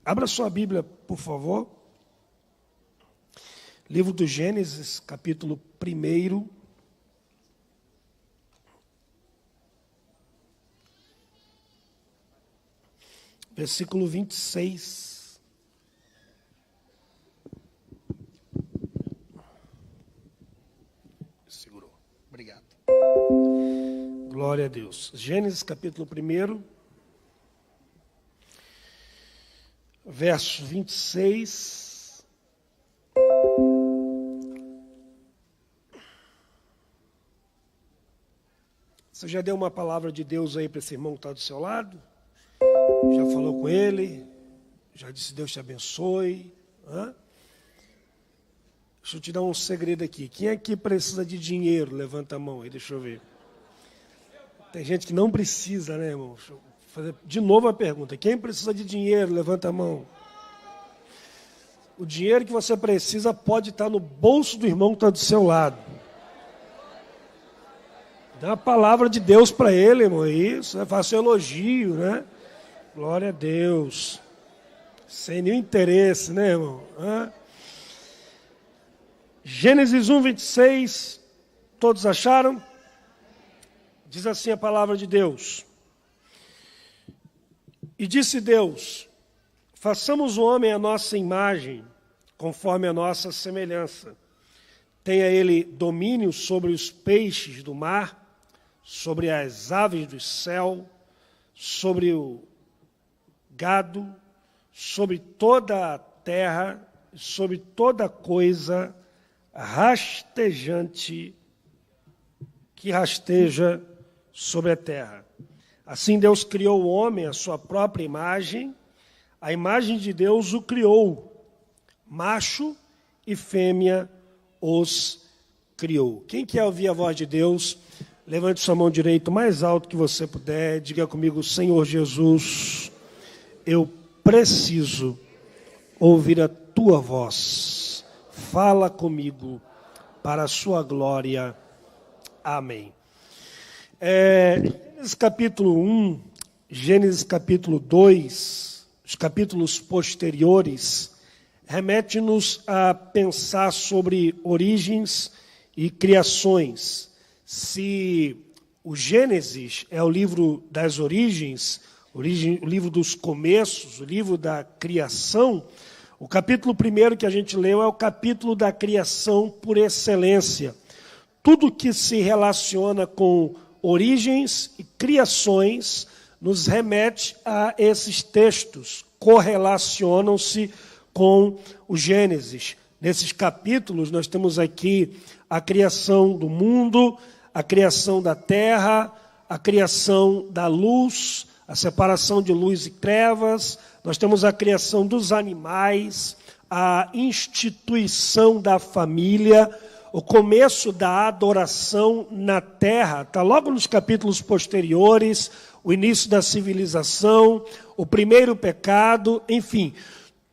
Abra sua Bíblia, por favor. Livro do Gênesis, capítulo 1. Versículo 26. Segurou. Obrigado. Glória a Deus. Gênesis, capítulo 1. Verso 26. Você já deu uma palavra de Deus aí para esse irmão que está do seu lado? Já falou com ele? Já disse Deus te abençoe? Deixa eu te dar um segredo aqui. Quem aqui precisa de dinheiro? Levanta a mão aí, deixa eu ver. Tem gente que não precisa, né, irmão? Deixa eu fazer de novo a pergunta. Quem precisa de dinheiro? Levanta a mão. O dinheiro que você precisa pode estar no bolso do irmão que está do seu lado. Dá uma palavra de Deus para ele, irmão. Isso, faça um elogio, né? Glória a Deus. Sem nenhum interesse, né, irmão? Gênesis 1, 26. Todos acharam? Diz assim a palavra de Deus. E disse Deus: façamos o homem à nossa imagem, conforme a nossa semelhança. Tenha ele domínio sobre os peixes do mar, sobre as aves do céu, sobre o gado, sobre toda a terra, sobre toda coisa rastejante que rasteja sobre a terra. Assim Deus criou o homem à sua própria imagem, a imagem de Deus o criou, macho e fêmea os criou. Quem quer ouvir a voz de Deus, levante sua mão direita o mais alto que você puder, diga comigo: Senhor Jesus, eu preciso ouvir a tua voz. Fala comigo para a sua glória. Amém. Gênesis capítulo 1, Gênesis capítulo 2, os capítulos posteriores, remete-nos a pensar sobre origens e criações. Se o Gênesis é o livro das origens, o livro dos começos, o livro da criação, o capítulo 1 que a gente leu é o capítulo da criação por excelência. Tudo que se relaciona com origens e criações nos remete a esses textos, correlacionam-se com o Gênesis. Nesses capítulos nós temos aqui a criação do mundo, a criação da terra, a criação da luz, a separação de luz e trevas, nós temos a criação dos animais, a instituição da família, o começo da adoração na terra, está logo nos capítulos posteriores, o início da civilização, o primeiro pecado, enfim,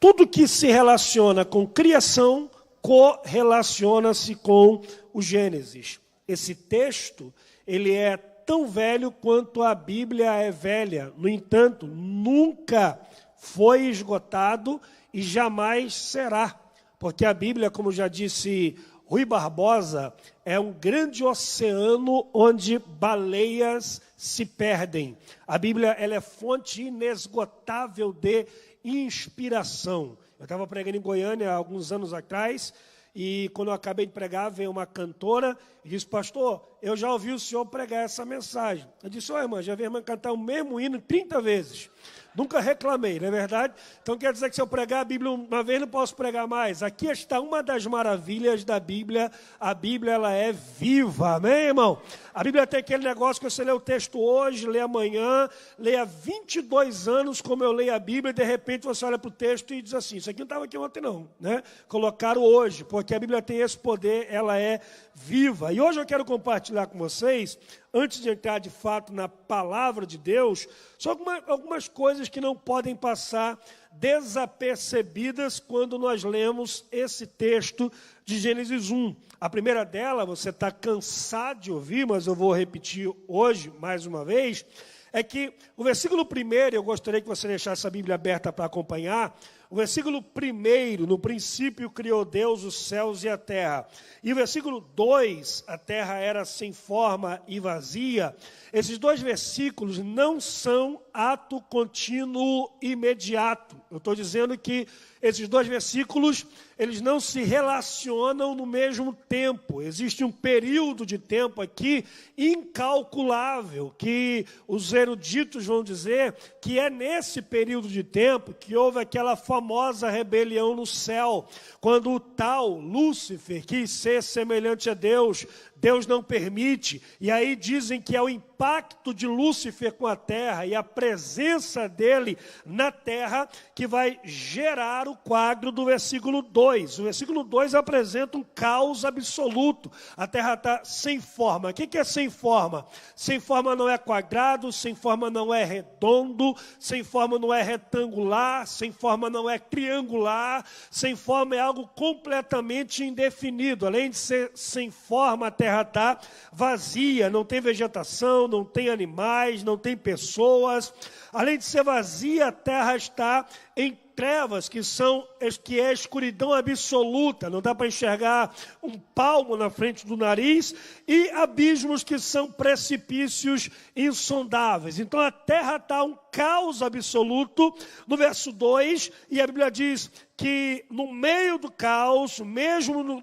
tudo que se relaciona com criação correlaciona-se com o Gênesis. Esse texto, ele é tão velho quanto a Bíblia é velha. No entanto, nunca foi esgotado e jamais será. Porque a Bíblia, como já disse Rui Barbosa, é um grande oceano onde baleias se perdem. A Bíblia, ela é fonte inesgotável de inspiração. Eu estava pregando em Goiânia há alguns anos atrás, e quando eu acabei de pregar, veio uma cantora e disse: pastor, eu já ouvi o senhor pregar essa mensagem. Eu disse: ô irmã, já vi a irmã cantar o mesmo hino 30 vezes. Nunca reclamei, não é verdade? Então quer dizer que se eu pregar a Bíblia uma vez, não posso pregar mais. Aqui está uma das maravilhas da Bíblia. A Bíblia, ela é viva, amém, irmão? A Bíblia tem aquele negócio que você lê o texto hoje, lê amanhã, lê há 22 anos, como eu leio a Bíblia, e de repente você olha para o texto e diz assim: isso aqui não estava aqui ontem não, né? Colocaram hoje, porque a Bíblia tem esse poder, ela é viva. E hoje eu quero compartilhar com vocês, antes de entrar de fato na palavra de Deus, só algumas coisas que não podem passar desapercebidas quando nós lemos esse texto de Gênesis 1. A primeira dela, você está cansado de ouvir, mas eu vou repetir hoje mais uma vez, é que o versículo 1, eu gostaria que você deixasse a Bíblia aberta para acompanhar. O versículo 1, no princípio criou Deus os céus e a terra. E o versículo 2, a terra era sem forma e vazia. Esses dois versículos não são ato contínuo imediato. Eu estou dizendo que esses dois versículos, eles não se relacionam no mesmo tempo. Existe um período de tempo aqui incalculável, que os eruditos vão dizer que é nesse período de tempo que houve aquela famosa rebelião no céu, quando o tal Lúcifer quis ser semelhante a Deus, Deus não permite, e aí dizem que é o impacto de Lúcifer com a terra e a presença dele na terra que vai gerar o quadro do versículo 2. O versículo 2 apresenta um caos absoluto. A terra está sem forma. O que é sem forma? Sem forma não é quadrado, sem forma não é redondo, sem forma não é retangular, sem forma não é triangular, sem forma é algo completamente indefinido. Além de ser sem forma, a terra está vazia, não tem vegetação, não tem animais, não tem pessoas. Além de ser vazia, a terra está em trevas, que é a escuridão absoluta, não dá para enxergar um palmo na frente do nariz, e abismos que são precipícios insondáveis. Então a terra está um caos absoluto, no verso 2, e a Bíblia diz que no meio do caos, mesmo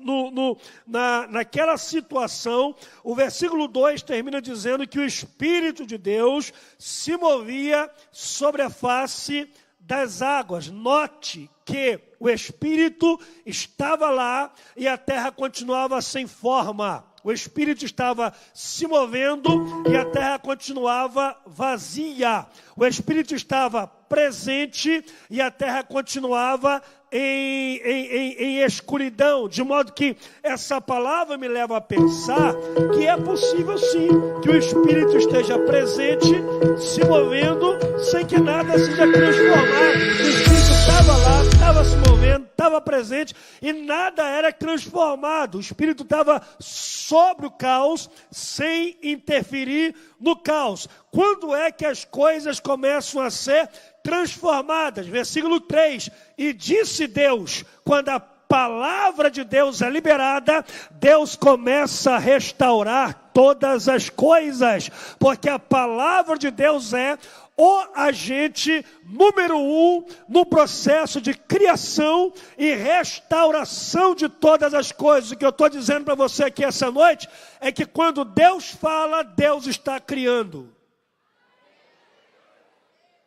naquela situação, o versículo 2 termina dizendo que o Espírito de Deus se movia sobre a face das águas. Note que o Espírito estava lá e a terra continuava sem forma. O Espírito estava se movendo e a terra continuava vazia. O Espírito estava presente e a terra continuava em escuridão. De modo que essa palavra me leva a pensar que é possível sim que o Espírito esteja presente, se movendo, sem que nada seja transformado. O Espírito estava lá, estava se movendo, estava presente e nada era transformado. O Espírito estava sobre o caos, sem interferir no caos. Quando é que as coisas começam a ser transformadas? Versículo 3, e disse Deus, quando a palavra de Deus é liberada, Deus começa a restaurar todas as coisas, porque a palavra de Deus é o agente número 1 no processo de criação e restauração de todas as coisas. O que eu estou dizendo para você aqui essa noite é que quando Deus fala, Deus está criando.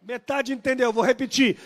Metade entendeu, vou repetir.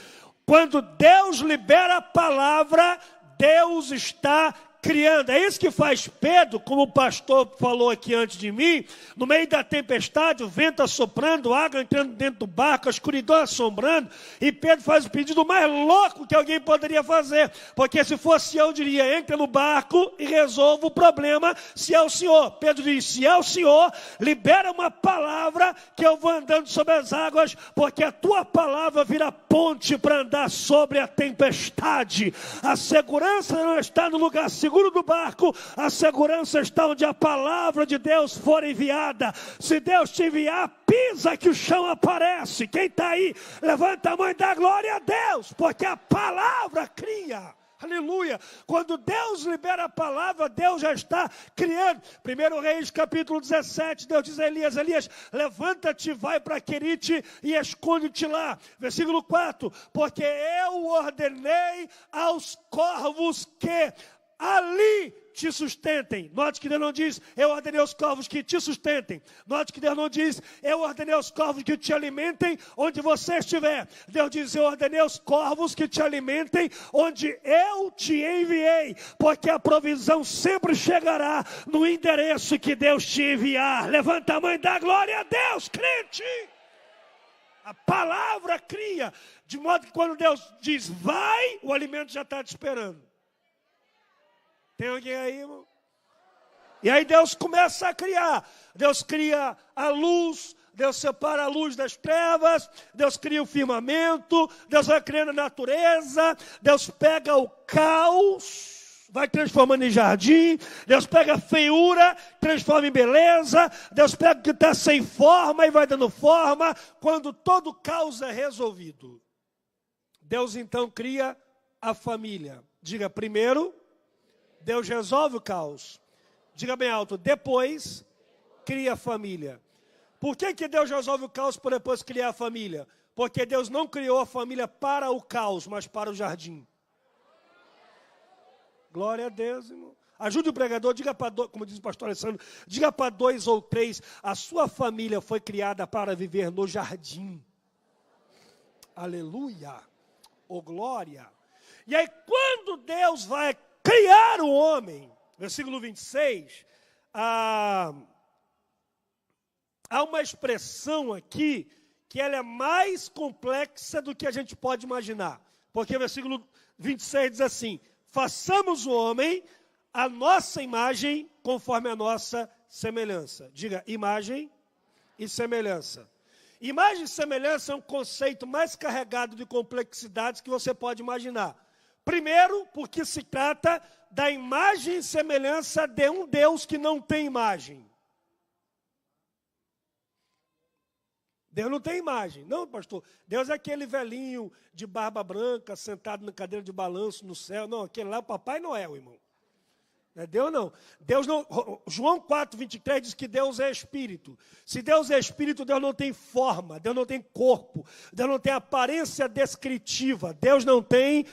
Quando Deus libera a palavra, Deus está criando. É isso que faz Pedro, como o pastor falou aqui antes de mim, no meio da tempestade, o vento assoprando, a água entrando dentro do barco, a escuridão assombrando, e Pedro faz o pedido mais louco que alguém poderia fazer, porque se fosse eu diria, entra no barco e resolva o problema, se é o Senhor. Pedro diz, se é o Senhor, libera uma palavra que eu vou andando sobre as águas, porque a tua palavra vira ponte para andar sobre a tempestade. A segurança não está no lugar seguro do barco, a segurança está onde a palavra de Deus for enviada. Se Deus te enviar, pisa que o chão aparece. Quem está aí, levanta a mão e dá glória a Deus, porque a palavra cria. Aleluia. Quando Deus libera a palavra, Deus já está criando. 1 Reis capítulo 17, Deus diz a Elias, Elias, levanta-te, vai para Querite e esconde-te lá. Versículo 4, porque eu ordenei aos corvos que ali te sustentem. Note que Deus não diz, eu ordenei aos corvos que te sustentem. Note que Deus não diz, eu ordenei aos corvos que te alimentem onde você estiver. Deus diz, eu ordenei aos corvos que te alimentem onde eu te enviei. Porque a provisão sempre chegará no endereço que Deus te enviar. Levanta a mão e dá glória a Deus, crente. A palavra cria. De modo que quando Deus diz, vai, o alimento já está te esperando. Tem alguém aí, irmão? E aí Deus começa a criar. Deus cria a luz, Deus separa a luz das trevas, Deus cria o firmamento, Deus vai criando a natureza, Deus pega o caos, vai transformando em jardim. Deus pega a feiura, transforma em beleza. Deus pega o que está sem forma e vai dando forma. Quando todo o caos é resolvido, Deus então cria a família. Diga, primeiro, Deus resolve o caos. Diga bem alto, depois, cria a família. Por que Deus resolve o caos para depois criar a família? Porque Deus não criou a família para o caos, mas para o jardim. Glória a Deus, irmão. Ajude o pregador, diga para dois, como diz o pastor Alessandro, diga para 2 ou 3, a sua família foi criada para viver no jardim. Aleluia. Oh, glória. E aí, quando Deus vai criar o homem, versículo 26, há uma expressão aqui que ela é mais complexa do que a gente pode imaginar. Porque o versículo 26 diz assim: façamos o homem a nossa imagem conforme a nossa semelhança. Diga, imagem e semelhança. Imagem e semelhança é um conceito mais carregado de complexidades que você pode imaginar. Primeiro, porque se trata da imagem e semelhança de um Deus que não tem imagem. Deus não tem imagem. Não, pastor. Deus é aquele velhinho de barba branca, sentado na cadeira de balanço no céu. Não, aquele lá é o Papai Noel, irmão. Não é Deus, não. Deus não. João 4:23 diz que Deus é espírito. Se Deus é espírito, Deus não tem forma, Deus não tem corpo, Deus não tem aparência descritiva, Deus não tem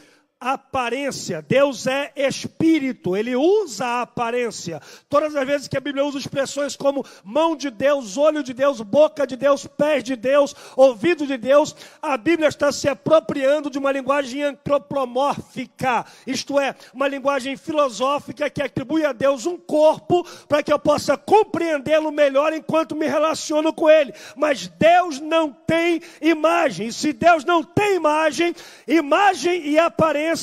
aparência. Deus é espírito, ele usa a aparência. Todas as vezes que a Bíblia usa expressões como mão de Deus, olho de Deus, boca de Deus, pés de Deus, ouvido de Deus, a Bíblia está se apropriando de uma linguagem antropomórfica, isto é, uma linguagem filosófica que atribui a Deus um corpo para que eu possa compreendê-lo melhor enquanto me relaciono com ele. Mas Deus não tem imagem. E se Deus não tem imagem, imagem e aparência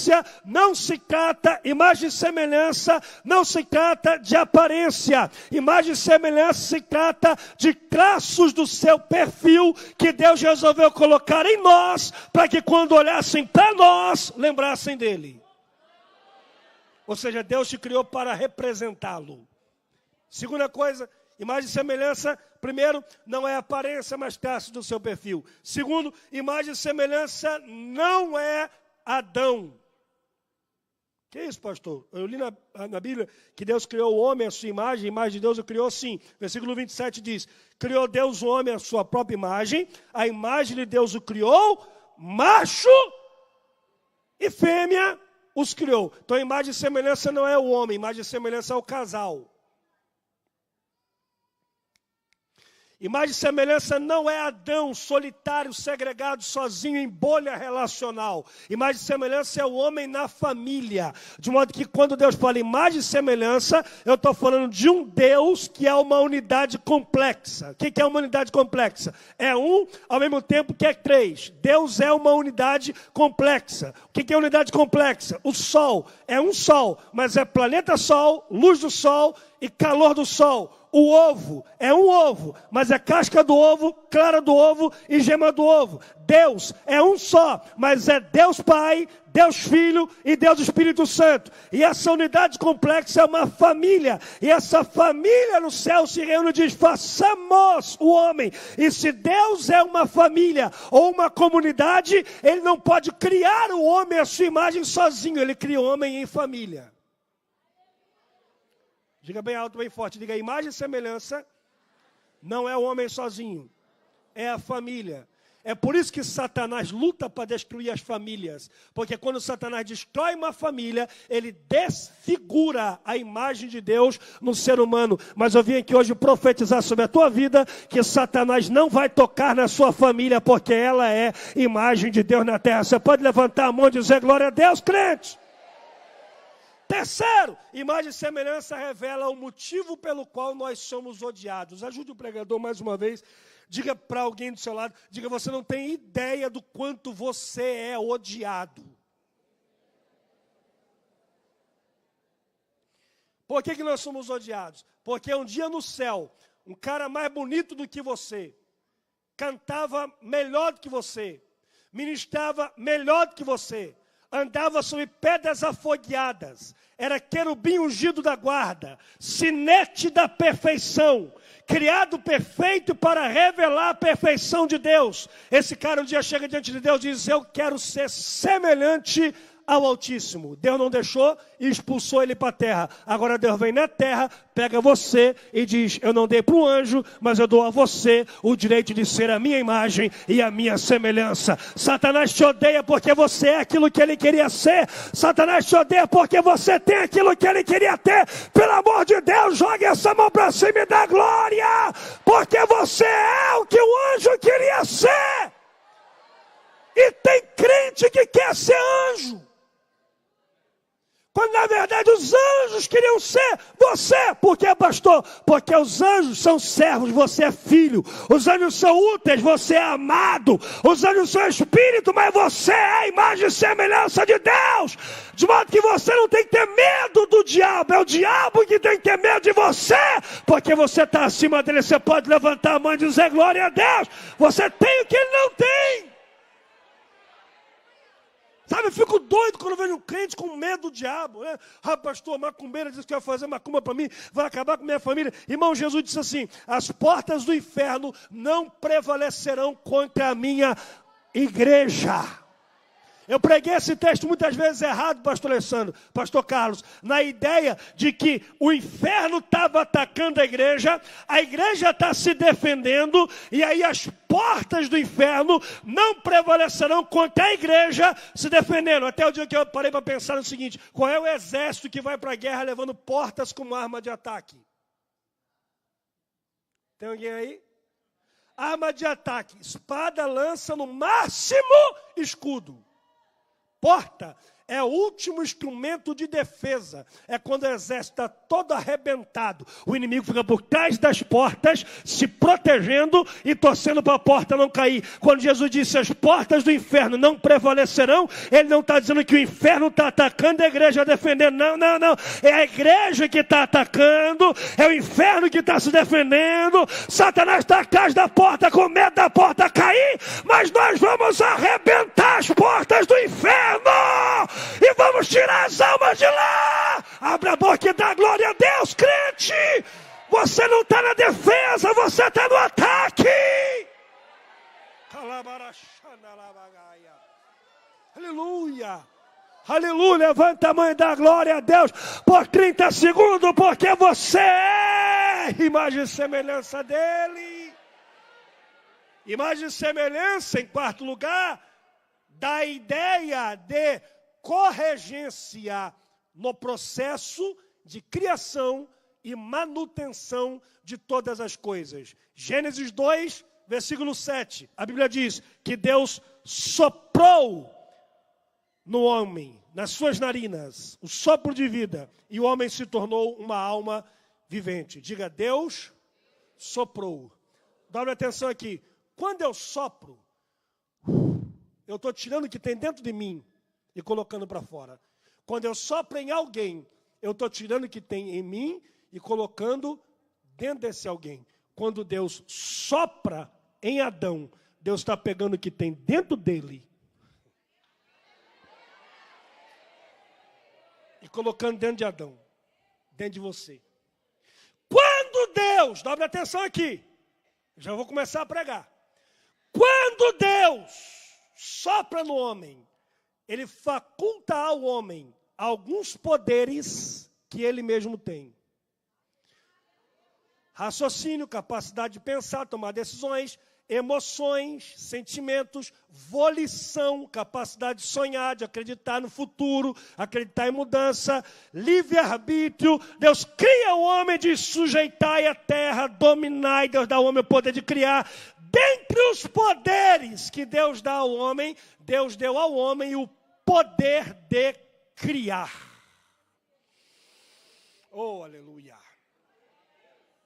não se trata, imagem e semelhança não se trata de aparência. Imagem e semelhança se trata de traços do seu perfil que Deus resolveu colocar em nós, para que quando olhassem para nós, lembrassem dele. Ou seja, Deus te criou para representá-lo. Segunda coisa, imagem e semelhança, primeiro, não é aparência, mas traços do seu perfil. Segundo, imagem e semelhança não é Adão. Que é isso, pastor? Eu li na Bíblia que Deus criou o homem à sua imagem, a imagem de Deus o criou sim. Versículo 27 diz, criou Deus o homem à sua própria imagem, a imagem de Deus o criou, macho e fêmea os criou. Então a imagem e semelhança não é o homem, a imagem e semelhança é o casal. Imagem e semelhança não é Adão, solitário, segregado, sozinho, em bolha relacional. Imagem e semelhança é o homem na família. De modo que quando Deus fala imagem e semelhança, eu estou falando de um Deus que é uma unidade complexa. O que é uma unidade complexa? É um, ao mesmo tempo que é 3. Deus é uma unidade complexa. O que é unidade complexa? O Sol é um Sol, mas é planeta Sol, luz do Sol e calor do Sol. O ovo é um ovo, mas é casca do ovo, clara do ovo e gema do ovo. Deus é um só, mas é Deus Pai, Deus Filho e Deus Espírito Santo. E essa unidade complexa é uma família. E essa família no céu se reúne e diz, façamos o homem. E se Deus é uma família ou uma comunidade, ele não pode criar o homem à sua imagem sozinho. Ele cria o homem em família. Diga bem alto, bem forte. Diga, imagem e semelhança não é o homem sozinho, é a família. É por isso que Satanás luta para destruir as famílias. Porque quando Satanás destrói uma família, ele desfigura a imagem de Deus no ser humano. Mas eu vim aqui hoje profetizar sobre a tua vida que Satanás não vai tocar na sua família, porque ela é imagem de Deus na terra. Você pode levantar a mão e dizer, glória a Deus, crente. Terceiro, imagem e semelhança revela o motivo pelo qual nós somos odiados. Ajude o pregador mais uma vez. Diga para alguém do seu lado, diga, você não tem ideia do quanto você é odiado. Por que nós somos odiados? Porque um dia no céu, um cara mais bonito do que você, cantava melhor do que você, ministrava melhor do que você, andava sobre pedras afogueadas, era querubim ungido da guarda, sinete da perfeição, criado perfeito para revelar a perfeição de Deus. Esse cara um dia chega diante de Deus e diz: eu quero ser semelhante ao Altíssimo. Deus não deixou e expulsou ele para a terra. Agora Deus vem na terra, pega você e diz: eu não dei para o anjo, mas eu dou a você o direito de ser a minha imagem e a minha semelhança. Satanás te odeia porque você é aquilo que ele queria ser. Satanás te odeia porque você tem aquilo que ele queria ter. Pelo amor de Deus, jogue essa mão para cima e dá glória, porque você é o que o anjo queria ser. E tem crente que quer ser anjo, quando na verdade os anjos queriam ser você. Por que, pastor? Porque os anjos são servos, você é filho. Os anjos são úteis, você é amado. Os anjos são espírito, mas você é a imagem e semelhança de Deus. De modo que você não tem que ter medo do diabo. É o diabo que tem que ter medo de você, porque você está acima dele. Você pode levantar a mão e dizer glória a Deus. Você tem o que ele não tem. Sabe, eu fico doido quando eu vejo um crente com medo do diabo, né? Ah, pastor, macumbeira disse que vai fazer macumba para mim, vai acabar com minha família. Irmão, Jesus disse assim: as portas do inferno não prevalecerão contra a minha igreja. Eu preguei esse texto muitas vezes errado, pastor Alessandro, pastor Carlos, na ideia de que o inferno estava atacando a igreja está se defendendo, e aí as portas do inferno não prevalecerão contra a igreja se defendendo. Até o dia que eu parei para pensar no seguinte: qual é o exército que vai para a guerra levando portas como arma de ataque? Tem alguém aí? Arma de ataque, espada, lança, no máximo escudo. Porta é o último instrumento de defesa. É quando o exército está todo arrebentado. O inimigo fica por trás das portas, se protegendo e torcendo para a porta não cair. Quando Jesus disse: as portas do inferno não prevalecerão, ele não está dizendo que o inferno está atacando a igreja defendendo. Não, não, não. É a igreja que está atacando, é o inferno que está se defendendo. Satanás está atrás da porta com medo da porta cair, mas nós vamos arrebentar as portas do inferno e vamos tirar as almas de lá. Abra a boca e dá glória a Deus, crente. Você não está na defesa, você está no ataque. Aleluia. Aleluia, levanta a mão e dá glória a Deus por 30 segundos, porque você é imagem e semelhança dele. Imagem e semelhança, em quarto lugar, da ideia de corregência no processo de criação e manutenção de todas as coisas. Gênesis 2, versículo 7. A Bíblia diz que Deus soprou no homem, nas suas narinas, o sopro de vida, e o homem se tornou uma alma vivente. Diga: Deus soprou. Dá uma atenção aqui. Quando eu sopro, eu estou tirando o que tem dentro de mim e colocando para fora. Quando eu sopro em alguém, eu estou tirando o que tem em mim e colocando dentro desse alguém. Quando Deus sopra em Adão, Deus está pegando o que tem dentro dele e colocando dentro de Adão, dentro de você. Quando Deus, dá atenção aqui, já vou começar a pregar. Quando Deus sopra no homem, ele faculta ao homem alguns poderes que ele mesmo tem. Raciocínio, capacidade de pensar, tomar decisões, emoções, sentimentos, volição, capacidade de sonhar, de acreditar no futuro, acreditar em mudança, livre-arbítrio. Deus cria o homem de sujeitar a terra, dominar, e Deus dá ao homem o poder de criar. Dentre os poderes que Deus dá ao homem, Deus deu ao homem o poder de criar. Oh, aleluia.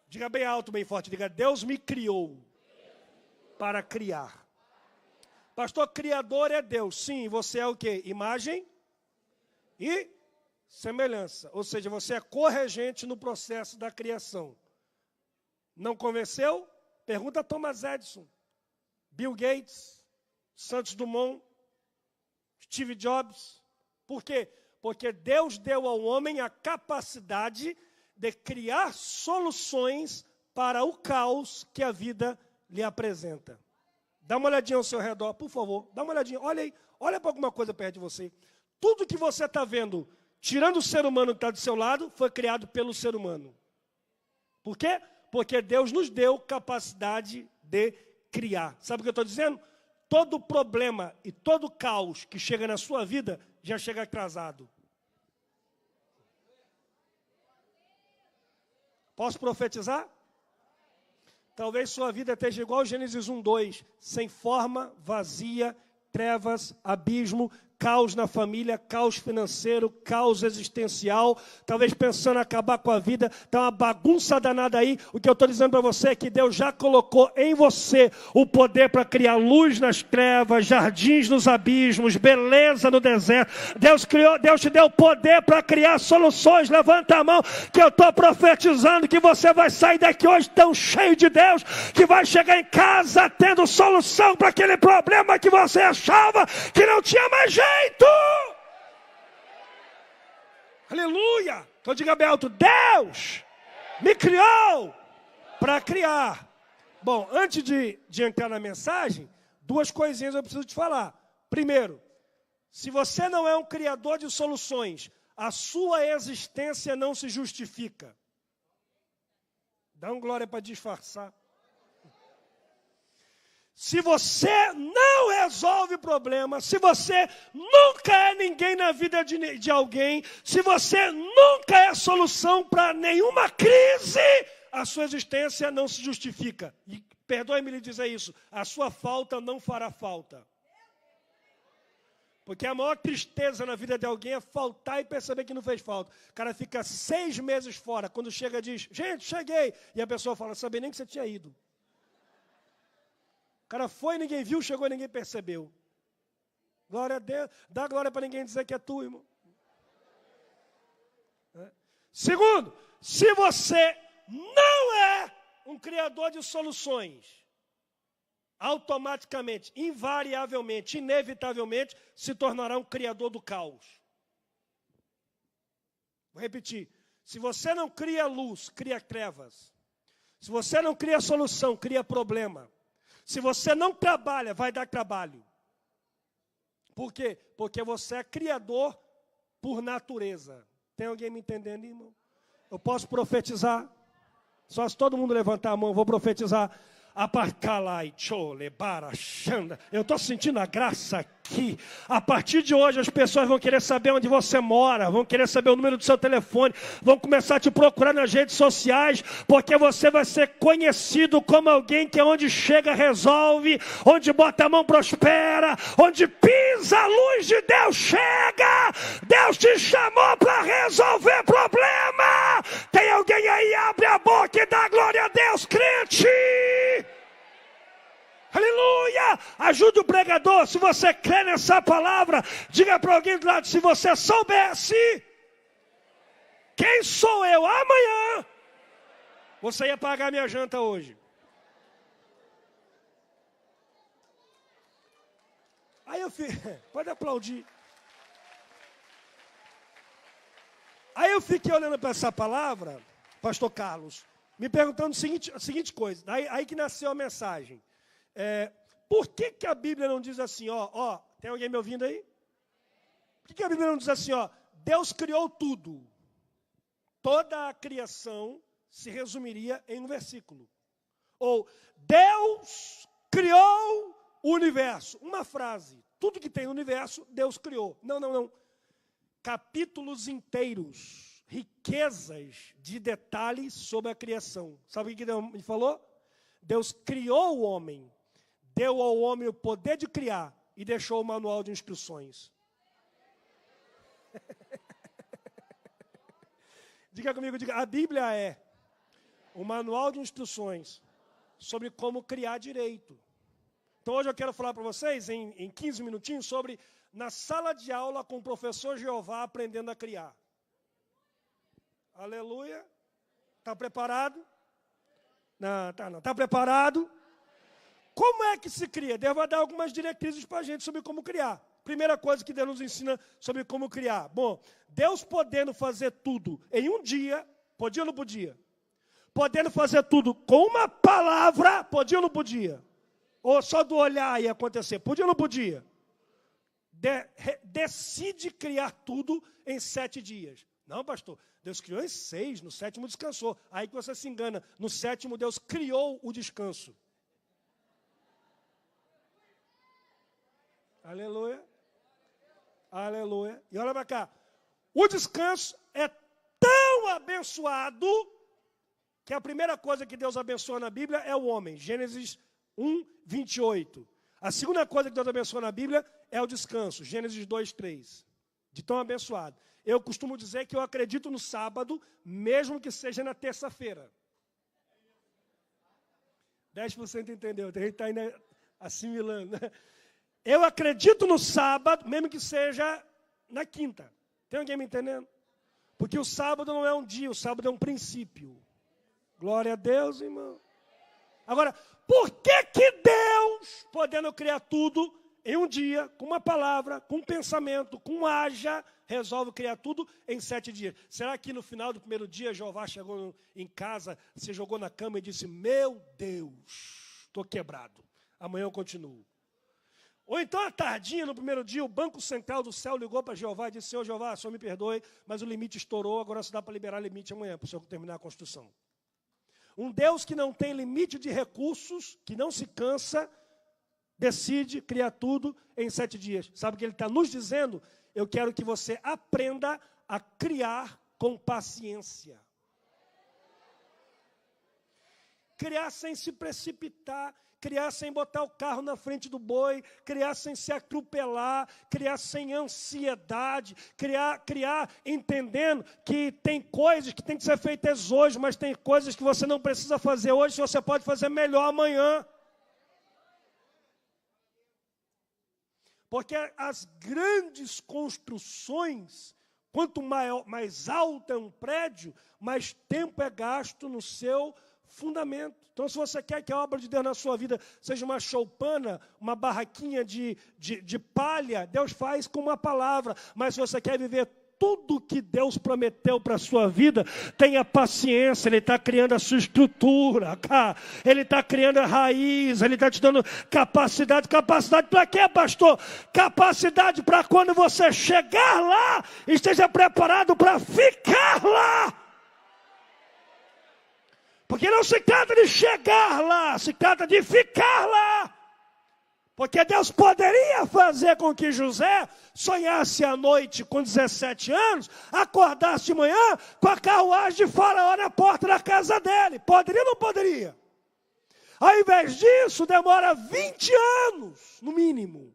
Diga bem alto, bem forte, diga: Deus me criou para criar. Pastor, criador é Deus. Sim, você é o quê? Imagem e semelhança. Ou seja, você é corregente no processo da criação. Não convenceu? Pergunta a Thomas Edison, Bill Gates, Santos Dumont, Steve Jobs. Por quê? Porque Deus deu ao homem a capacidade de criar soluções para o caos que a vida lhe apresenta. Dá uma olhadinha ao seu redor, por favor. Dá uma olhadinha. Olha aí. Olha para alguma coisa perto de você. Tudo que você está vendo, tirando o ser humano que está do seu lado, foi criado pelo ser humano. Por quê? Porque Deus nos deu capacidade de criar. Sabe o que eu estou dizendo? Todo problema e todo caos que chega na sua vida, já chega atrasado. Posso profetizar? Talvez sua vida esteja igual Gênesis 1:2, sem forma, vazia, trevas, abismo, caos na família, caos financeiro, caos existencial, talvez pensando em acabar com a vida, está uma bagunça danada aí. O que eu estou dizendo para você é que Deus já colocou em você o poder para criar luz nas trevas, jardins nos abismos, beleza no deserto. Deus te deu o poder para criar soluções. Levanta a mão que eu estou profetizando que você vai sair daqui hoje tão cheio de Deus, que vai chegar em casa tendo solução para aquele problema que você achava que não tinha mais jeito. Aleluia! Então diga bem alto: Deus me criou para criar. Bom, antes de entrar na mensagem, duas coisinhas eu preciso te falar. Primeiro, se você não é um criador de soluções, a sua existência não se justifica. Dá um glória para disfarçar. Se você não resolve problema, se você nunca é ninguém na vida de alguém, se você nunca é solução para nenhuma crise, a sua existência não se justifica. E perdoe-me lhe dizer isso, a sua falta não fará falta. Porque a maior tristeza na vida de alguém é faltar e perceber que não fez falta. O cara fica 6 meses fora, quando chega diz, gente, cheguei. E a pessoa fala, sabia nem que você tinha ido. O cara foi, ninguém viu, chegou, ninguém percebeu. Glória a Deus. Dá glória para ninguém dizer que é tu, irmão. Segundo, se você não é um criador de soluções, automaticamente, invariavelmente, inevitavelmente, se tornará um criador do caos. Vou repetir. Se você não cria luz, cria trevas. Se você não cria solução, cria problema. Se você não trabalha, vai dar trabalho. Por quê? Porque você é criador por natureza. Tem alguém me entendendo, irmão? Eu posso profetizar? Só se todo mundo levantar a mão, eu vou profetizar. Eu estou sentindo a graça aqui. A partir de hoje as pessoas vão querer saber onde você mora, vão querer saber o número do seu telefone, vão começar a te procurar nas redes sociais, porque você vai ser conhecido como alguém que onde chega resolve, onde bota a mão prospera, onde pisa a luz de Deus chega. Deus te chamou para resolver problema. Tem alguém aí? Abre a boca e dá glória a Deus, crente. Aleluia! Ajude o pregador. Se você crê nessa palavra, diga para alguém do lado, se você soubesse quem sou eu amanhã, você ia pagar minha janta hoje. Aí eu pode aplaudir. Aí eu fiquei olhando para essa palavra, pastor Carlos, me perguntando a seguinte coisa, aí que nasceu a mensagem. Por que a Bíblia não diz assim, tem alguém me ouvindo aí? Por que a Bíblia não diz assim, Deus criou tudo? Toda a criação se resumiria em um versículo. Ou, Deus criou o universo. Uma frase, tudo que tem no universo, Deus criou. Não. Capítulos inteiros, riquezas de detalhes sobre a criação. Sabe o que Deus me falou? Deus criou o homem, deu ao homem o poder de criar e deixou o manual de instruções. Diga comigo, a Bíblia é o manual de instruções sobre como criar direito. Então hoje eu quero falar para vocês, em 15 minutinhos, sobre na sala de aula com o professor Jeová aprendendo a criar. Aleluia. Está preparado? Não. Está preparado? Como é que se cria? Deus vai dar algumas diretrizes para a gente sobre como criar. primeira coisa que Deus nos ensina sobre como criar? Bom, Deus podendo fazer tudo em um dia, podia ou não podia? Podendo fazer tudo com uma palavra, podia ou não podia? Ou só do olhar ia acontecer, podia ou não podia? Decide criar tudo em 7 dias. Não, pastor, Deus criou em 6, no 7º descansou. Aí que você se engana, no 7º Deus criou o descanso. Aleluia. Aleluia. E olha para cá. O descanso é tão abençoado que a primeira coisa que Deus abençoa na Bíblia é o homem. Gênesis 1, 28. A segunda coisa que Deus abençoa na Bíblia é o descanso. Gênesis 2, 3. De tão abençoado. Eu costumo dizer que eu acredito no sábado, mesmo que seja na terça-feira. 10% entendeu. Tem gente está ainda assimilando, né? Eu acredito no sábado, mesmo que seja na quinta. Tem alguém me entendendo? Porque o sábado não é um dia, o sábado é um princípio. Glória a Deus, irmão. Agora, por que Deus, podendo criar tudo em um dia, com uma palavra, com um pensamento, com um haja, resolve criar tudo em 7 dias? Será que no final do primeiro dia, Jeová chegou em casa, se jogou na cama e disse, meu Deus, estou quebrado, amanhã eu continuo? Ou então, à tardinha, no primeiro dia, o Banco Central do Céu ligou para Jeová e disse, Senhor Jeová, o Senhor me perdoe, mas o limite estourou, agora só dá para liberar limite amanhã, para o Senhor terminar a construção. Um Deus que não tem limite de recursos, que não se cansa, decide criar tudo em 7 dias. Sabe o que Ele está nos dizendo? Eu quero que você aprenda a criar com paciência. Criar sem se precipitar, criar sem botar o carro na frente do boi, criar sem se atropelar, criar sem ansiedade, criar entendendo que tem coisas que tem que ser feitas hoje, mas tem coisas que você não precisa fazer hoje, você pode fazer melhor amanhã. Porque as grandes construções, quanto mais alto é um prédio, mais tempo é gasto no seu fundamento. Então, se você quer que a obra de Deus na sua vida seja uma choupana, uma barraquinha de palha, Deus faz com uma palavra. Mas se você quer viver tudo que Deus prometeu para a sua vida, tenha paciência, Ele está criando a sua estrutura, Ele está criando a raiz, Ele está te dando capacidade. Capacidade para quê, pastor? Capacidade para quando você chegar lá, esteja preparado para ficar lá. Porque não se trata de chegar lá, se trata de ficar lá. Porque Deus poderia fazer com que José sonhasse à noite com 17 anos, acordasse de manhã com a carruagem de Faraó na porta da casa dele. Poderia ou não poderia? Ao invés disso, demora 20 anos, no mínimo,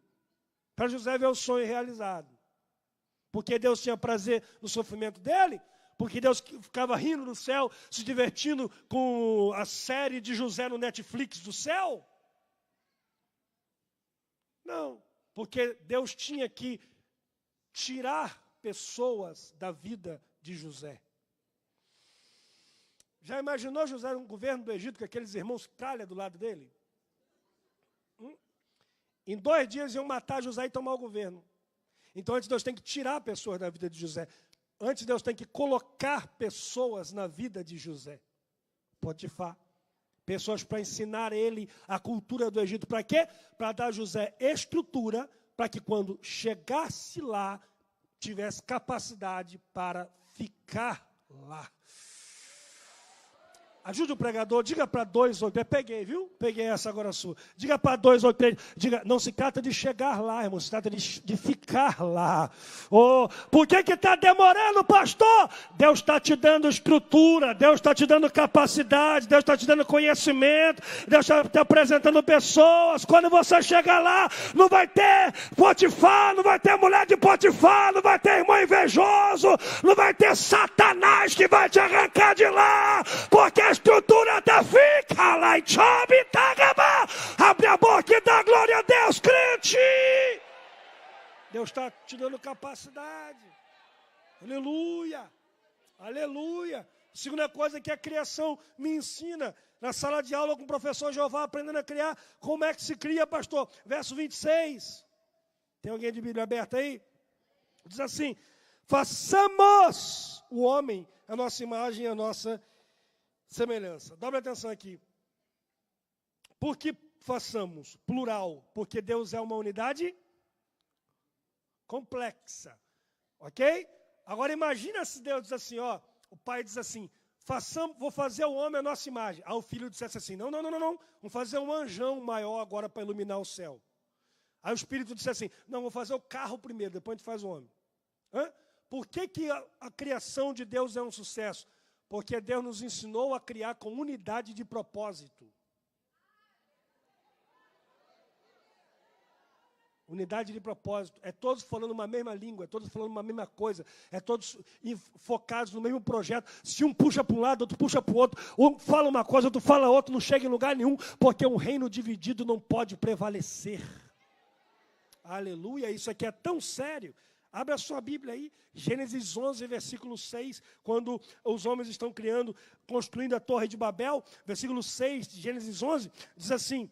para José ver o sonho realizado. Porque Deus tinha prazer no sofrimento dele? Porque Deus ficava rindo no céu, se divertindo com a série de José no Netflix do céu? Não, porque Deus tinha que tirar pessoas da vida de José. Já imaginou José no governo do Egito com aqueles irmãos tralha do lado dele? Em 2 dias iam matar José e tomar o governo. Então antes Deus tem que tirar pessoas da vida de José. Antes Deus tem que colocar pessoas na vida de José. Potifar. Pessoas para ensinar ele a cultura do Egito. Para quê? Para dar a José estrutura, para que quando chegasse lá, tivesse capacidade para ficar lá. Ajude o pregador, diga para 2 ou 3, peguei, viu? Peguei essa agora sua. Diga para 2 ou 3, diga, não se trata de chegar lá, irmão, se trata de ficar lá. Oh, por que está demorando, pastor? Deus está te dando estrutura, Deus está te dando capacidade, Deus está te dando conhecimento, Deus está te apresentando pessoas. Quando você chegar lá, não vai ter Potifar, não vai ter mulher de Potifar, não vai ter irmão invejoso, não vai ter Satanás que vai te arrancar de lá, porque a estrutura até fica lá e chove, tagaba. Abre a boca e dá glória a Deus, crente. Deus está te dando capacidade. Aleluia. Aleluia. Segunda coisa que a criação me ensina. Na sala de aula com o professor Jeová, aprendendo a criar. Como é que se cria, pastor? Verso 26. Tem alguém de Bíblia aberta aí? Diz assim: façamos o homem a nossa imagem e a nossa semelhança. Dobre atenção aqui. Por que façamos? Plural. Porque Deus é uma unidade complexa. Ok? Agora imagina se Deus diz assim, ó, o pai diz assim, vou fazer o homem a nossa imagem. Aí o filho dissesse assim, não, vamos fazer um anjão maior agora para iluminar o céu. Aí o espírito disse assim, não, vou fazer o carro primeiro, depois a gente faz o homem. Por que a criação de Deus é um sucesso? Porque Deus nos ensinou a criar com unidade de propósito. Unidade de propósito. É todos falando uma mesma língua, é todos falando uma mesma coisa, é todos focados no mesmo projeto. Se um puxa para um lado, outro puxa para o outro, um fala uma coisa, outro fala outra, não chega em lugar nenhum, porque um reino dividido não pode prevalecer. Aleluia, isso aqui é tão sério. Abre a sua Bíblia aí, Gênesis 11, versículo 6, quando os homens estão construindo a Torre de Babel, versículo 6 de Gênesis 11, diz assim,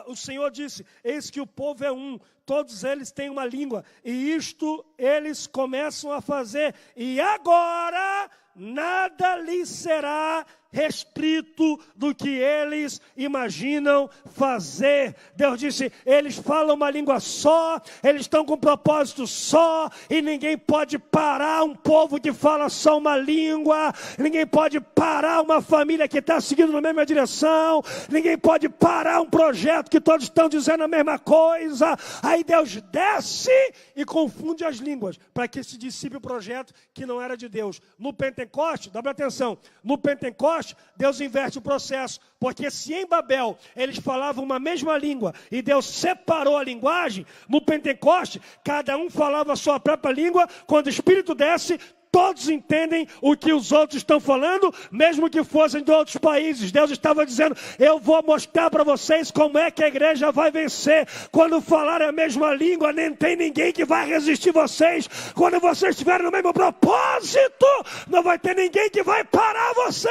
o Senhor disse, eis que o povo é um, todos eles têm uma língua, e isto eles começam a fazer, e agora nada lhes será restrito do que eles imaginam fazer. Deus disse, eles falam uma língua só, eles estão com um propósito só, e ninguém pode parar um povo que fala só uma língua, ninguém pode parar uma família que está seguindo na mesma direção, ninguém pode parar um projeto que todos estão dizendo a mesma coisa. Aí Deus desce e confunde as línguas, para que se dissipe o projeto que não era de Deus. No Pentecoste, dá atenção, no Pentecoste, Deus inverte o processo, porque se em Babel eles falavam uma mesma língua e Deus separou a linguagem, no Pentecoste cada um falava a sua própria língua. Quando o Espírito desce, todos entendem o que os outros estão falando, mesmo que fossem de outros países. Deus estava dizendo, eu vou mostrar para vocês como é que a igreja vai vencer. Quando falar a mesma língua, nem tem ninguém que vai resistir vocês. Quando vocês estiverem no mesmo propósito, não vai ter ninguém que vai parar vocês.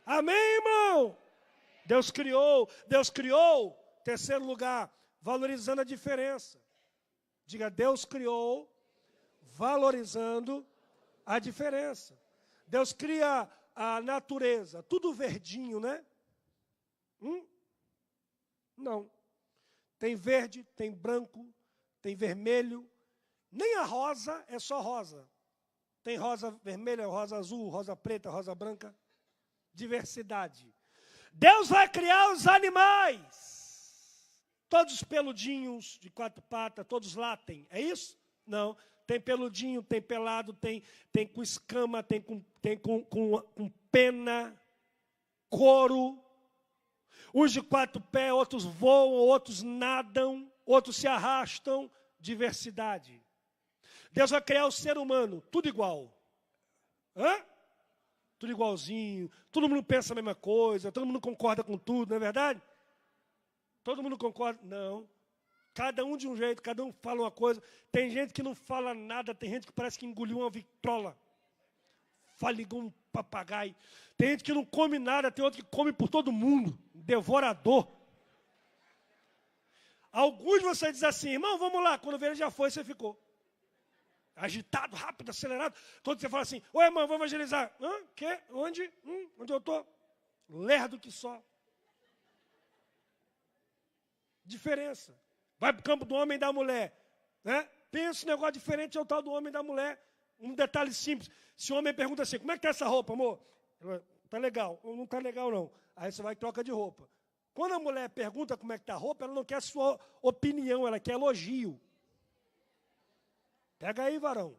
Amém, irmão? Deus criou, terceiro lugar, valorizando a diferença. Diga, Deus criou valorizando a diferença. Deus cria a natureza, tudo verdinho, né? Não. Tem verde, tem branco, tem vermelho. Nem a rosa é só rosa. Tem rosa vermelha, rosa azul, rosa preta, rosa branca. Diversidade. Deus vai criar os animais. Todos peludinhos, de quatro patas, todos latem. É isso? Não. Tem peludinho, tem pelado, tem com escama, tem com pena, couro. Uns de quatro pés, outros voam, outros nadam, outros se arrastam. Diversidade. Deus vai criar o ser humano, tudo igual. Tudo igualzinho, todo mundo pensa a mesma coisa, todo mundo concorda com tudo, não é verdade? Todo mundo concorda? Não. Cada um de um jeito, cada um fala uma coisa. Tem gente que não fala nada, tem gente que parece que engoliu uma vitrola. Fala igual um papagaio. Tem gente que não come nada, tem outro que come por todo mundo. Devorador. Alguns você diz assim, irmão, vamos lá. Quando ele já foi, você ficou. Agitado, rápido, acelerado. Quando você fala assim, oi, irmão, vou evangelizar. Quê? Onde? Onde eu estou? Lerdo que só. Diferença. Vai para o campo do homem e da mulher. Né? Pensa um negócio diferente ao tal do homem e da mulher. Um detalhe simples. Se o homem pergunta assim, como é que está essa roupa, amor? Está legal. Ou não está legal, não. Aí você vai e troca de roupa. Quando a mulher pergunta como é que está a roupa, ela não quer sua opinião, ela quer elogio. Pega aí, varão.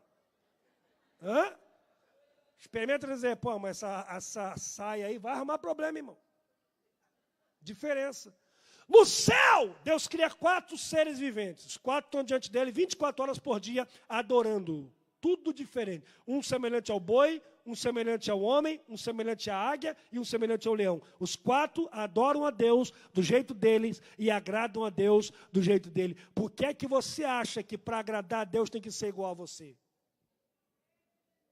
Experimenta dizer, pô, mas essa saia aí vai arrumar problema, irmão. Diferença. No céu, Deus cria 4 seres viventes. Os 4 estão diante dele 24 horas por dia, adorando. Tudo diferente. Um semelhante ao boi, um semelhante ao homem, um semelhante à águia e um semelhante ao leão. Os 4 adoram a Deus do jeito deles e agradam a Deus do jeito dele. Por que é que você acha que para agradar a Deus tem que ser igual a você?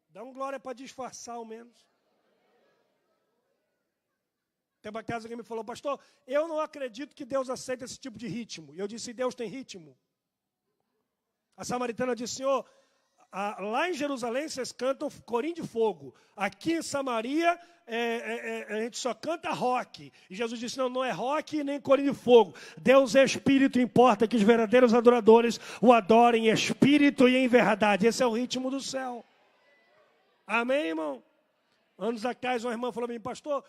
Dá um glória para disfarçar ao menos. Tem uma casa que me falou, pastor, eu não acredito que Deus aceita esse tipo de ritmo. E eu disse, Deus tem ritmo? A samaritana disse, Senhor, lá em Jerusalém vocês cantam corim de fogo. Aqui em Samaria a gente só canta rock. E Jesus disse, não é rock nem corim de fogo. Deus é espírito, importa que os verdadeiros adoradores o adorem em espírito e em verdade. Esse é o ritmo do céu. Amém, irmão? Anos atrás uma irmã falou para mim, pastor,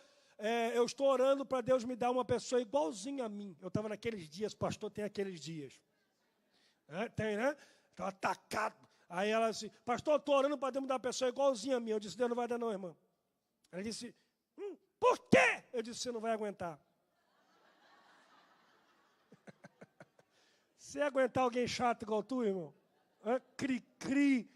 eu estou orando para Deus me dar uma pessoa igualzinha a mim. Eu estava naqueles dias, pastor, tem aqueles dias. Tem, né? Estava atacado. Aí ela disse, pastor, eu estou orando para Deus me dar uma pessoa igualzinha a mim. Eu disse, Deus não vai dar não, irmã. Ela disse, por quê? Eu disse, você não vai aguentar. Você aguentar alguém chato igual tu, irmão? Cri-cri.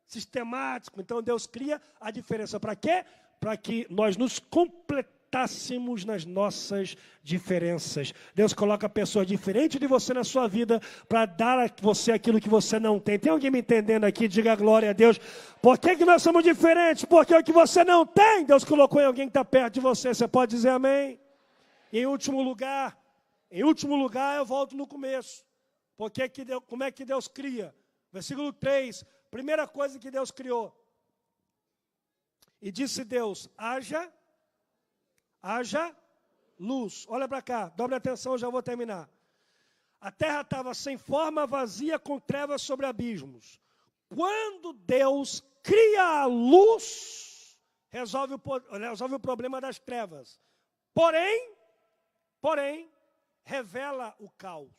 Sistemático. Então Deus cria a diferença. Para quê? Para que nós nos completássemos nas nossas diferenças. Deus coloca pessoas diferentes de você na sua vida para dar a você aquilo que você não tem. Tem alguém me entendendo aqui? Diga glória a Deus. Por que nós somos diferentes? Porque o que você não tem, Deus colocou em alguém que está perto de você. Você pode dizer amém? E em último lugar, eu volto no começo. Como é que Deus cria? Versículo 3, primeira coisa que Deus criou. E disse Deus, haja luz. Olha para cá, dobre atenção, já vou terminar. A terra estava sem forma, vazia, com trevas sobre abismos. Quando Deus cria a luz, resolve o problema das trevas. Porém, revela o caos.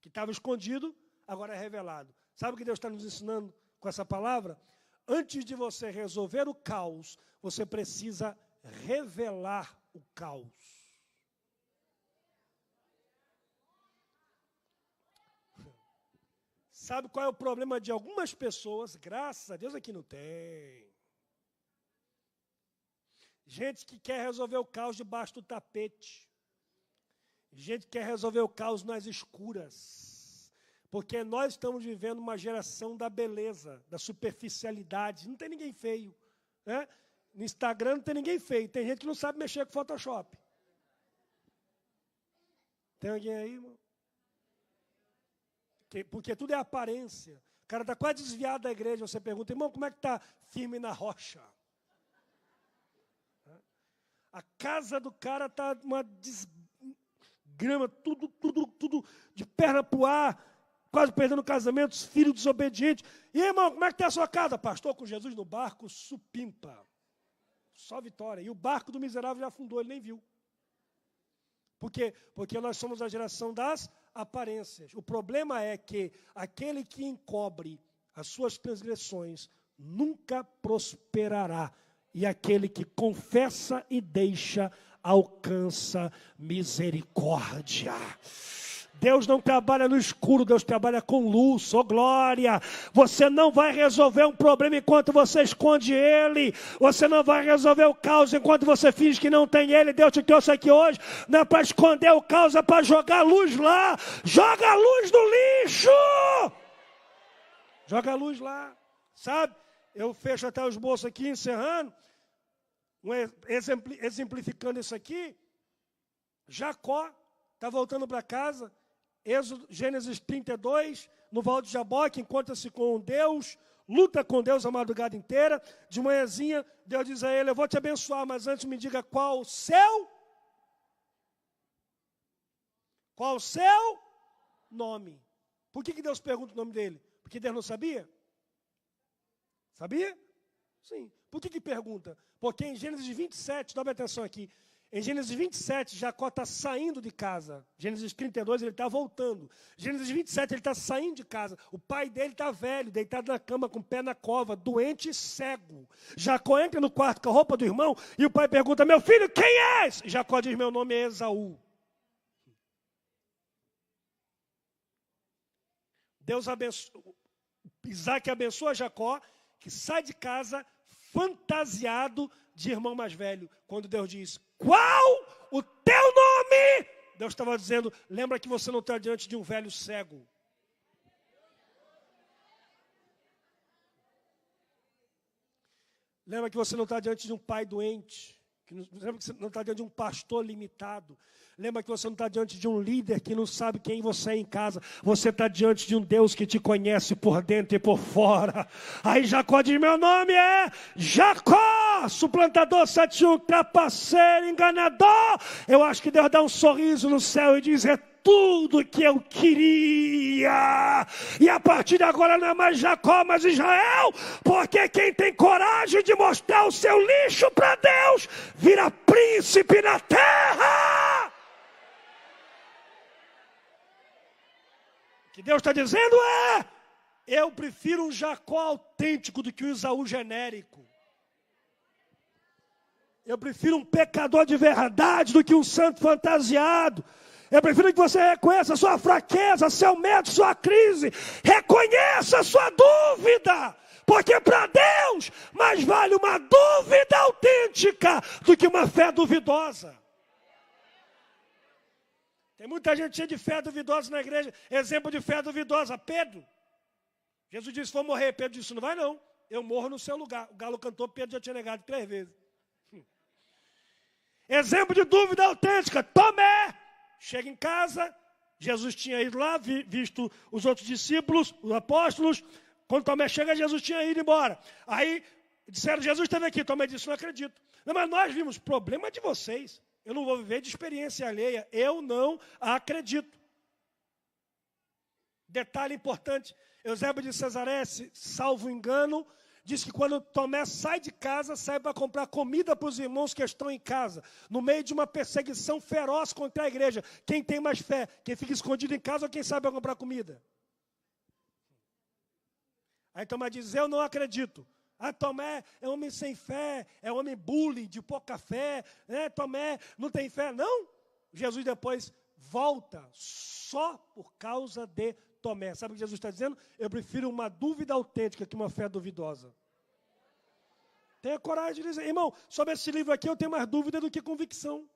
Que estava escondido, agora é revelado. Sabe o que Deus está nos ensinando com essa palavra? Antes de você resolver o caos, você precisa revelar o caos. Sabe qual é o problema de algumas pessoas? Graças a Deus aqui não tem. Gente que quer resolver o caos debaixo do tapete. Gente que quer resolver o caos nas escuras. Porque nós estamos vivendo uma geração da beleza, da superficialidade. Não tem ninguém feio. Né? No Instagram não tem ninguém feio. Tem gente que não sabe mexer com Photoshop. Tem alguém aí, irmão? Porque tudo é aparência. O cara está quase desviado da igreja. Você pergunta, irmão, como é que está? Firme na rocha. A casa do cara está uma desgrama, tudo de perna para o ar. Quase perdendo o casamento, os filhos desobedientes. E irmão, como é que está a sua casa? Pastor, com Jesus no barco, supimpa. Só vitória. E o barco do miserável já afundou, ele nem viu. Por quê? Porque nós somos a geração das aparências. O problema é que aquele que encobre as suas transgressões nunca prosperará. E aquele que confessa e deixa alcança misericórdia. Deus não trabalha no escuro, Deus trabalha com luz, glória. Você não vai resolver um problema enquanto você esconde ele. Você não vai resolver o caos enquanto você finge que não tem ele. Deus te trouxe aqui hoje, não é para esconder o caos, é para jogar luz lá. Joga a luz no lixo. Joga a luz lá. Sabe, eu fecho até os bolsos aqui, encerrando. Exemplificando isso aqui. Jacó está voltando para casa. Gênesis 32, no Val de Jaboque, encontra-se com Deus, luta com Deus a madrugada inteira. De manhãzinha, Deus diz a ele, eu vou te abençoar, mas antes me diga qual o seu nome. Por que Deus pergunta o nome dele? Porque Deus não sabia? Sabia? Sim. Por que pergunta? Porque em Gênesis 27, dá atenção aqui, em Gênesis 27, Jacó está saindo de casa. Gênesis 32, ele está voltando. Gênesis 27, ele está saindo de casa. O pai dele está velho, deitado na cama, com o pé na cova, doente e cego. Jacó entra no quarto com a roupa do irmão e o pai pergunta, meu filho, quem és? Jacó diz, meu nome é Esaú. Deus abençoa, Isaac abençoa Jacó, que sai de casa fantasiado de irmão mais velho. Quando Deus diz, qual o teu nome? Deus estava dizendo, lembra que você não está diante de um velho cego. Lembra que você não está diante de um pai doente. Lembra que você não está diante de um pastor limitado. Lembra que você não está diante de um líder que não sabe quem você é em casa. Você está diante de um Deus que te conhece por dentro e por fora. Aí Jacó diz, meu nome é Jacó, suplantador, 71, trapaceiro, enganador. Eu acho que Deus dá um sorriso no céu e diz, é tudo que eu queria. E a partir de agora não é mais Jacó, mas Israel. Porque quem tem coragem de mostrar o seu lixo para Deus, vira príncipe na terra. O que Deus está dizendo é, eu prefiro um Jacó autêntico do que um Esaú genérico. Eu prefiro um pecador de verdade do que um santo fantasiado. Eu prefiro que você reconheça a sua fraqueza, seu medo, sua crise. Reconheça a sua dúvida. Porque para Deus, mais vale uma dúvida autêntica do que uma fé duvidosa. Tem muita gente cheia de fé duvidosa na igreja. Exemplo de fé duvidosa, Pedro. Jesus disse, vou morrer. Pedro disse, não vai não. Eu morro no seu lugar. O galo cantou, Pedro já tinha negado 3 vezes. Exemplo de dúvida autêntica, Tomé. Chega em casa, Jesus tinha ido lá, visto os outros discípulos, os apóstolos. Quando Tomé chega, Jesus tinha ido embora. Aí disseram, Jesus esteve aqui. Tomé disse, não acredito. Não, mas nós vimos, problema de vocês. Eu não vou viver de experiência alheia. Eu não acredito. Detalhe importante, Eusébio de Cesaré, salvo engano, diz que quando Tomé sai de casa, sai para comprar comida para os irmãos que estão em casa, no meio de uma perseguição feroz contra a igreja. Quem tem mais fé? Quem fica escondido em casa ou quem sabe comprar comida? Aí Tomé diz, eu não acredito. Tomé é homem sem fé, é homem bullying, de pouca fé. Tomé não tem fé. Não, Jesus depois volta só por causa de Tomé. Sabe o que Jesus está dizendo? Eu prefiro uma dúvida autêntica que uma fé duvidosa. Tenha coragem de dizer, irmão, sobre esse livro aqui eu tenho mais dúvida do que convicção.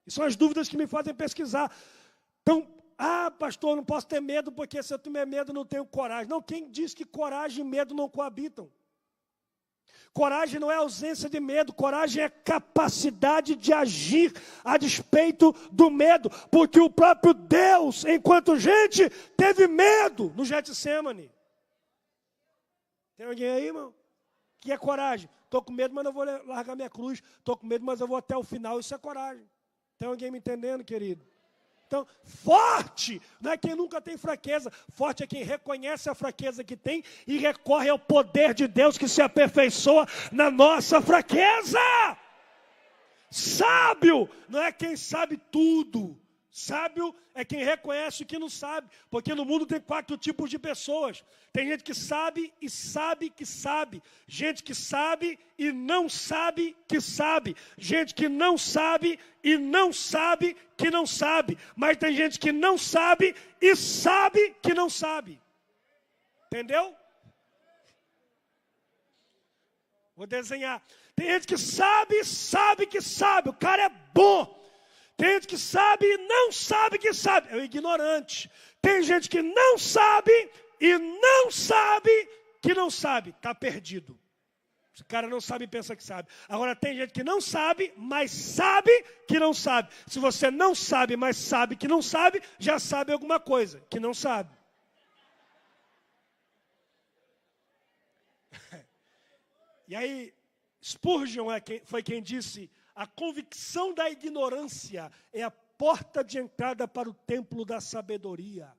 E são as dúvidas que me fazem pesquisar. Então, pastor, não posso ter medo, porque se eu tiver medo não tenho coragem. Não, quem diz que coragem e medo não coabitam? Coragem não é ausência de medo, coragem é capacidade de agir a despeito do medo, porque o próprio Deus, enquanto gente, teve medo no Getsêmani. Tem alguém aí, irmão? O que é coragem? Estou com medo, mas não vou largar minha cruz. Estou com medo, mas eu vou até o final. Isso é coragem. Tem alguém me entendendo, querido? Então, forte não é quem nunca tem fraqueza. Forte é quem reconhece a fraqueza que tem e recorre ao poder de Deus que se aperfeiçoa na nossa fraqueza. Sábio não é quem sabe tudo. Sábio é quem reconhece o que não sabe. Porque no mundo tem 4 tipos de pessoas. Tem gente que sabe e sabe que sabe. Gente que sabe e não sabe que sabe. Gente que não sabe e não sabe que não sabe. Mas tem gente que não sabe e sabe que não sabe. Entendeu? Vou desenhar. Tem gente que sabe e sabe que sabe. O cara é bom. Tem gente que sabe e não sabe que sabe. É o ignorante. Tem gente que não sabe e não sabe que não sabe. Está perdido. O cara não sabe e pensa que sabe. Agora tem gente que não sabe, mas sabe que não sabe. Se você não sabe, mas sabe que não sabe, já sabe alguma coisa que não sabe. E aí, Spurgeon foi quem disse, a convicção da ignorância é a porta de entrada para o templo da sabedoria.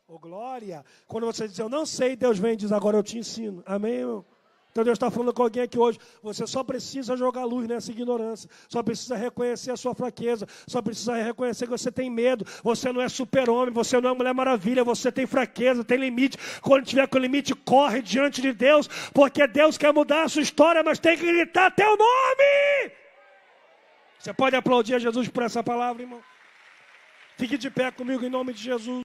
Oh, glória! Quando você diz, eu não sei, Deus vem e diz, agora eu te ensino. Amém, irmão? Então Deus está falando com alguém aqui hoje. Você só precisa jogar luz nessa ignorância. Só precisa reconhecer a sua fraqueza. Só precisa reconhecer que você tem medo. Você não é super-homem. Você não é Mulher Maravilha. Você tem fraqueza, tem limite. Quando tiver com limite, corre diante de Deus. Porque Deus quer mudar a sua história, mas tem que gritar teu nome. Você pode aplaudir a Jesus por essa palavra, irmão? Fique de pé comigo em nome de Jesus.